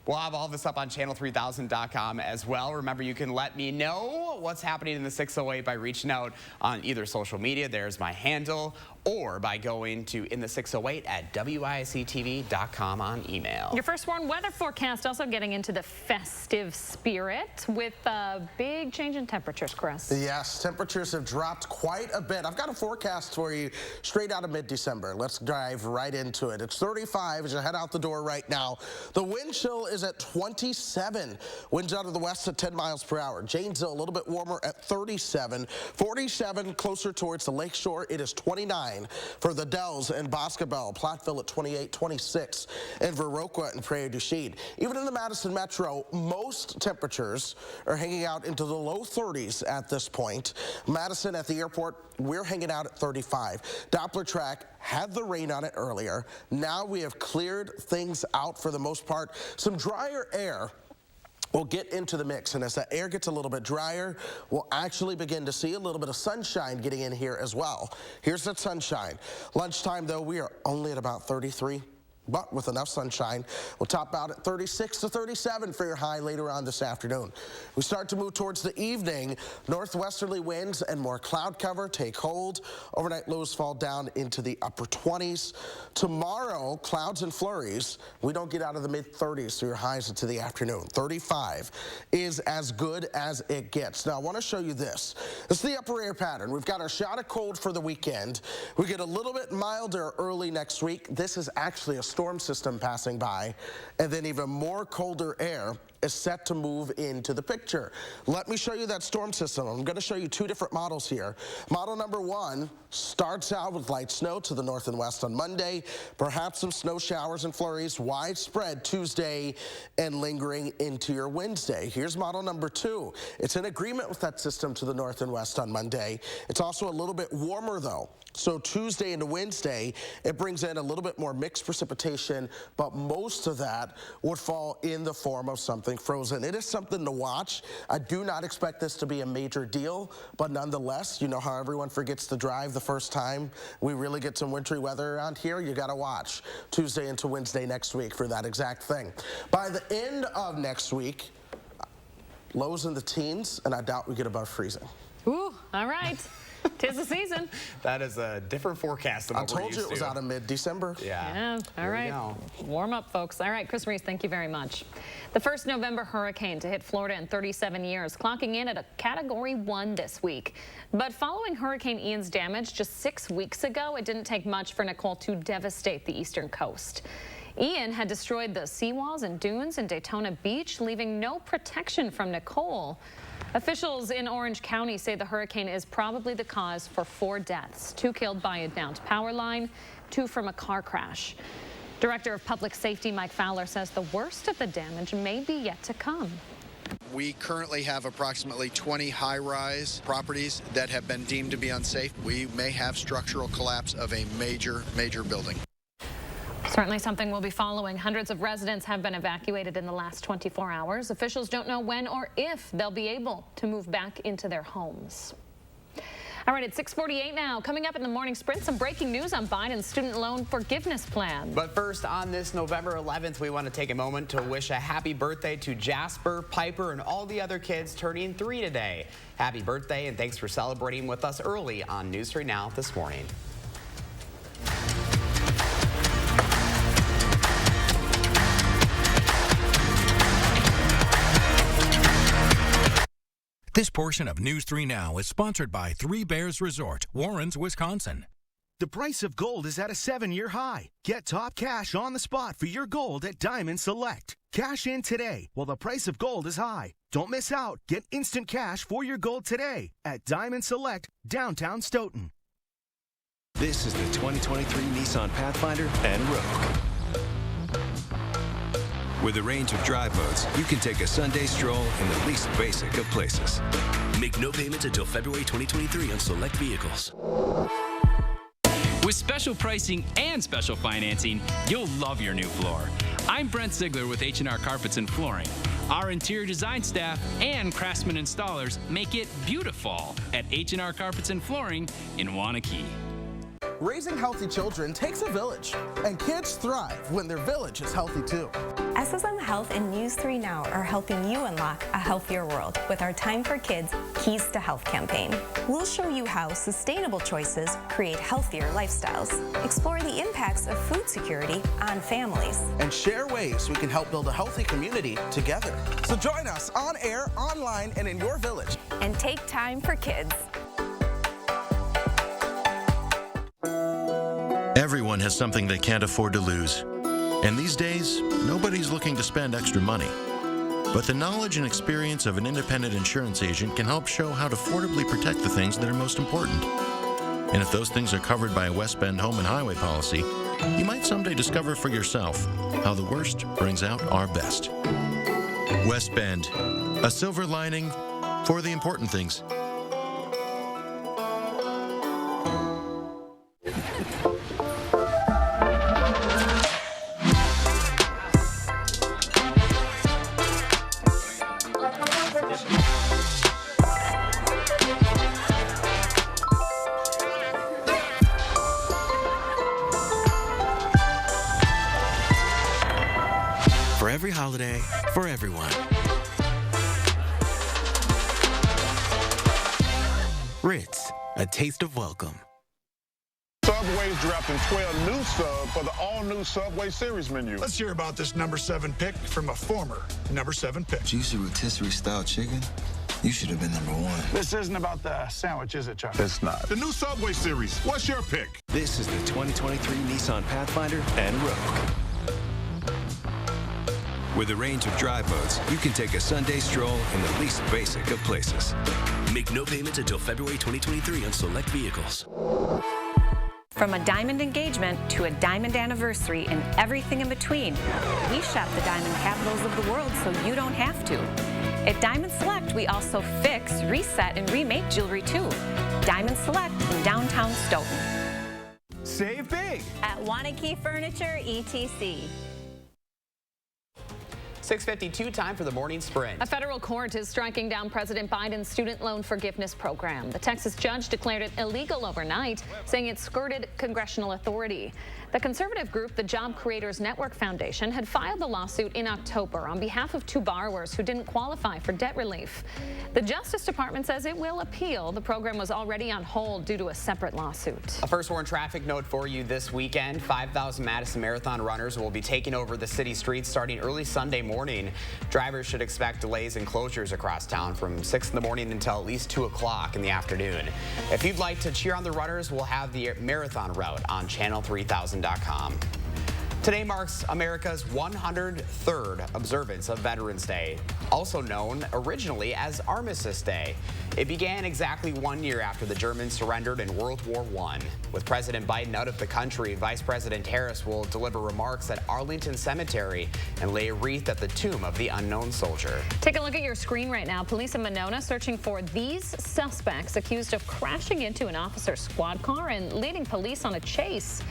We'll have all this up on channel3000.com as well. Remember, you can let me know what's happening in the 608 by reaching out on either social media. There's my handle, or by going to in the608 at WISC-TV.com on email. Your first warn weather forecast also getting into the festive spirit with a big change in temperatures, Chris. Yes, temperatures have dropped quite a bit. I've got a forecast for you straight out of mid-December. Let's dive right into it. It's 35 as you head out the door right now. The wind chill is at 27. Winds out of the west at 10 miles per hour. Janesville a little bit warmer at 37. 47 closer towards the lakeshore. It is 29 for the Dells and Boscobel. Platteville at 28, 26 in Viroqua and Prairie du Chien. Even in the Madison Metro, most temperatures are hanging out into the low 30s at this point. Madison at the airport, we're hanging out at 35. Doppler track had the rain on it earlier. Now we have cleared things out for the most part. Some drier air will get into the mix, and as that air gets a little bit drier, we'll actually begin to see a little bit of sunshine getting in here as well. Here's that sunshine. Lunchtime, though, we are only at about 33. But with enough sunshine, we'll top out at 36 to 37 for your high later on this afternoon. We start to move towards the evening. Northwesterly winds and more cloud cover take hold. Overnight lows fall down into the upper 20s. Tomorrow, clouds and flurries. We don't get out of the mid-30s through your highs into the afternoon. 35 is as good as it gets. Now, I want to show you this. This is the upper air pattern. We've got our shot of cold for the weekend. We get a little bit milder early next week. This is actually a storm system passing by, and then even more colder air is set to move into the picture. Let me show you that storm system. I'm going to show you two different models here. Model number 1 starts out with light snow to the north and west on Monday, perhaps some snow showers and flurries widespread Tuesday and lingering into your Wednesday. Here's model number 2. It's in agreement with that system to the north and west on Monday. It's also a little bit warmer though. So Tuesday into Wednesday, it brings in a little bit more mixed precipitation, but most of that would fall in the form of something frozen. It is something to watch. I do not expect this to be a major deal, but nonetheless, you know how everyone forgets to drive the first time we really get some wintry weather around here? You got to watch Tuesday into Wednesday next week for that exact thing. By the end of next week, lows in the teens, and I doubt we get above freezing. Ooh, all right. 'Tis the season. That is a different forecast than what we're used to. I told you it was out of mid-December. Yeah. All right. Warm up, folks. All right, Chris Reese, thank you very much. The first November hurricane to hit Florida in 37 years, clocking in at a Category 1 this week. But following Hurricane Ian's damage just 6 weeks ago, it didn't take much for Nicole to devastate the eastern coast. Ian had destroyed the seawalls and dunes in Daytona Beach, leaving no protection from Nicole. Officials in Orange County say the hurricane is probably the cause for 4 deaths, 2 killed by a downed power line, 2 from a car crash. Director of Public Safety Mike Fowler says the worst of the damage may be yet to come. We currently have approximately 20 high-rise properties that have been deemed to be unsafe. We may have structural collapse of a major building. Certainly something we'll be following. Hundreds of residents have been evacuated in the last 24 hours. Officials don't know when or if they'll be able to move back into their homes. All right, it's 6:48 now. Coming up in the morning sprint, some breaking news on Biden's student loan forgiveness plan. But first, on this November 11th, we want to take a moment to wish a happy birthday to Jasper, Piper, and all the other kids turning 3 today. Happy birthday, and thanks for celebrating with us early on News 3 Now this morning. This portion of News 3 Now is sponsored by Three Bears Resort, Warrens, Wisconsin. The price of gold is at a 7-year high. Get top cash on the spot for your gold at Diamond Select. Cash in today while the price of gold is high. Don't miss out. Get instant cash for your gold today at Diamond Select, downtown Stoughton. This is the 2023 Nissan Pathfinder and Rogue. With a range of drive modes, you can take a Sunday stroll in the least basic of places. Make no payments until February 2023 on select vehicles. With special pricing and special financing, you'll love your new floor. I'm Brent Ziegler with H&R Carpets and Flooring. Our interior design staff and craftsman installers make it beautiful at H&R Carpets and Flooring in Wanakee. Raising healthy children takes a village, and kids thrive when their village is healthy too. SSM Health and News 3 Now are helping you unlock a healthier world with our Time for Kids Keys to Health campaign. We'll show you how sustainable choices create healthier lifestyles, explore the impacts of food security on families, and share ways we can help build a healthy community together. So join us on air, online, and in your village. And take time for kids. Everyone has something they can't afford to lose. And these days, nobody's looking to spend extra money. But the knowledge and experience of an independent insurance agent can help show how to affordably protect the things that are most important. And if those things are covered by a West Bend home and highway policy, you might someday discover for yourself how the worst brings out our best. West Bend, a silver lining for the important things. For every holiday, for everyone. Ritz, a taste of welcome. Subway's dropping 12 new subs for the all-new Subway series menu. Let's hear about this number 7 pick from a former number 7 pick. Juicy rotisserie style chicken. You should have been number 1. This isn't about the sandwich, is it, Chuck? It's not. The new Subway series. What's your pick? This is the 2023 Nissan Pathfinder and Rogue. With a range of drive modes, you can take a Sunday stroll in the least basic of places. Make no payments until February 2023 on select vehicles. From a diamond engagement to a diamond anniversary and everything in between, we shop the diamond capitals of the world so you don't have to. At Diamond Select, we also fix, reset, and remake jewelry too. Diamond Select in downtown Stoughton. Save big at Wanakee Furniture, ETC. 6:52, time for the morning sprint. A federal court is striking down President Biden's student loan forgiveness program. The Texas judge declared it illegal overnight, saying it skirted congressional authority. The conservative group, the Job Creators Network Foundation, had filed the lawsuit in October on behalf of 2 borrowers who didn't qualify for debt relief. The Justice Department says it will appeal. The program was already on hold due to a separate lawsuit. A first warn traffic note for you this weekend. 5,000 Madison Marathon runners will be taking over the city streets starting early Sunday morning. Drivers should expect delays and closures across town from 6 in the morning until at least 2 o'clock in the afternoon. If you'd like to cheer on the runners, we'll have the marathon route on channel3000.com. Today marks America's 103rd observance of Veterans Day, also known originally as Armistice Day. It began exactly 1 year after the Germans surrendered in World War I. With President Biden out of the country, Vice President Harris will deliver remarks at Arlington Cemetery and lay a wreath at the tomb of the unknown soldier. Take a look at your screen right now. Police in Monona searching for these suspects accused of crashing into an officer's squad car and leading police on a chase.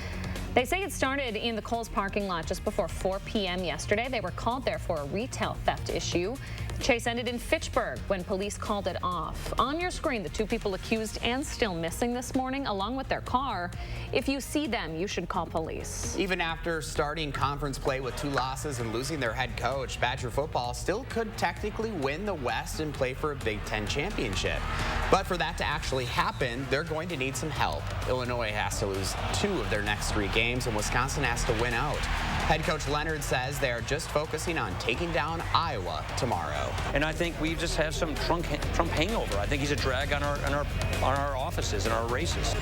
They say it started in the Kohl's parking lot just before 4 p.m. yesterday. They were called there for a retail theft issue. The chase ended in Fitchburg when police called it off. On your screen, the 2 people accused and still missing this morning, along with their car. If you see them, you should call police. Even after starting conference play with 2 losses and losing their head coach, Badger football still could technically win the West and play for a Big Ten championship. But for that to actually happen, they're going to need some help. Illinois has to lose 2 of their next 3 games, and Wisconsin has to win out. Head coach Leonard says they are just focusing on taking down Iowa tomorrow. And I think we just have some Trump hangover. I think he's a drag on our offices and our races.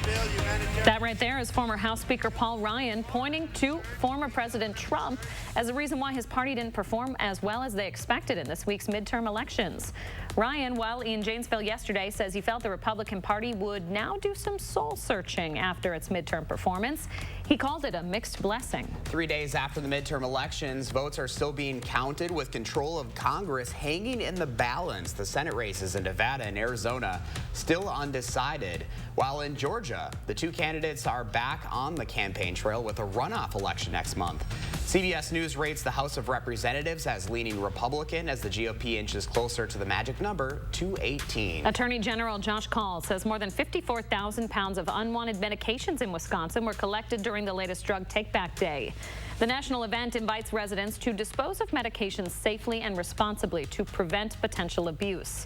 That right there is former House Speaker Paul Ryan pointing to former President Trump as the reason why his party didn't perform as well as they expected in this week's midterm elections. Ryan, while in Janesville yesterday, says he felt the Republican Party would now do some soul searching after its midterm performance. He called it a mixed blessing. 3 days after the midterm elections, votes are still being counted with control of Congress hanging in the balance. The Senate races in Nevada and Arizona still undecided. While in Georgia, the 2 candidates are back on the campaign trail with a runoff election next month. CBS News rates the House of Representatives as leaning Republican as the GOP inches closer to the magic number 218. Attorney General Josh Kaul says more than 54,000 pounds of unwanted medications in Wisconsin were collected during the latest drug take-back day. The national event invites residents to dispose of medications safely and responsibly to prevent potential abuse.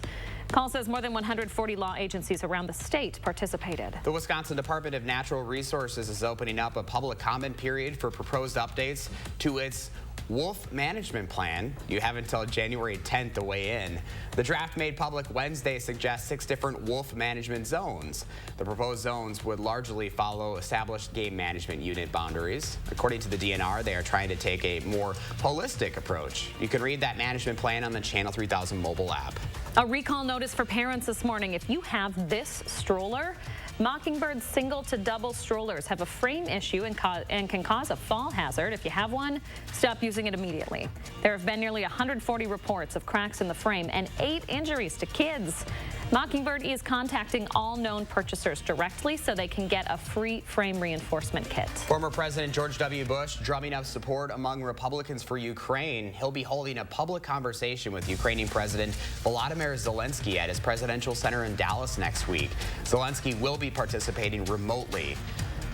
Kaul says more than 140 law agencies around the state participated. The Wisconsin Department of Natural Resources is opening up a public comment period for proposed updates to its wolf management plan. You have until January 10th to weigh in. The draft made public Wednesday suggests 6 different wolf management zones. The proposed zones would largely follow established game management unit boundaries. According to the DNR, they are trying to take a more holistic approach. You can read that management plan on the Channel 3000 mobile app. A recall notice for parents this morning. If you have this stroller, Mockingbird's single to double strollers have a frame issue and can cause a fall hazard. If you have one, stop using it immediately. There have been nearly 140 reports of cracks in the frame and 8 injuries to kids. Mockingbird is contacting all known purchasers directly so they can get a free frame reinforcement kit. Former President George W. Bush drumming up support among Republicans for Ukraine. He'll be holding a public conversation with Ukrainian President Volodymyr Zelensky at his presidential center in Dallas next week. Zelensky will be participating remotely.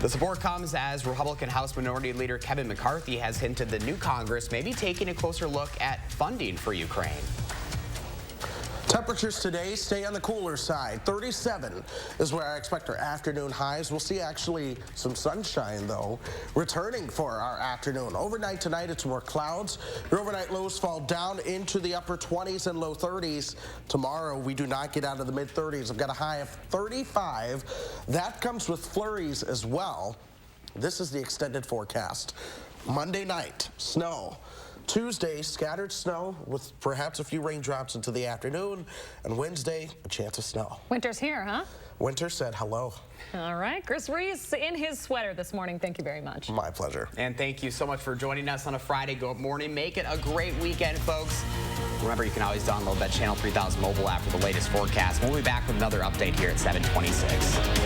The support comes as Republican House Minority Leader Kevin McCarthy has hinted the new Congress may be taking a closer look at funding for Ukraine. Temperatures today stay on the cooler side. 37 is where I expect our afternoon highs. We'll see actually some sunshine, though, returning for our afternoon. Overnight tonight, it's more clouds. Your overnight lows fall down into the upper 20s and low 30s. Tomorrow, we do not get out of the mid-30s. I've got a high of 35. That comes with flurries as well. This is the extended forecast. Monday night, snow. Tuesday, scattered snow with perhaps a few raindrops into the afternoon. And Wednesday, a chance of snow. Winter's here, huh? Winter said hello. All right. Chris Reese in his sweater this morning. Thank you very much. My pleasure. And thank you so much for joining us on a Friday Good Morning. Make it a great weekend, folks. Remember, you can always download that Channel 3000 mobile app for the latest forecast. We'll be back with another update here at 7:26.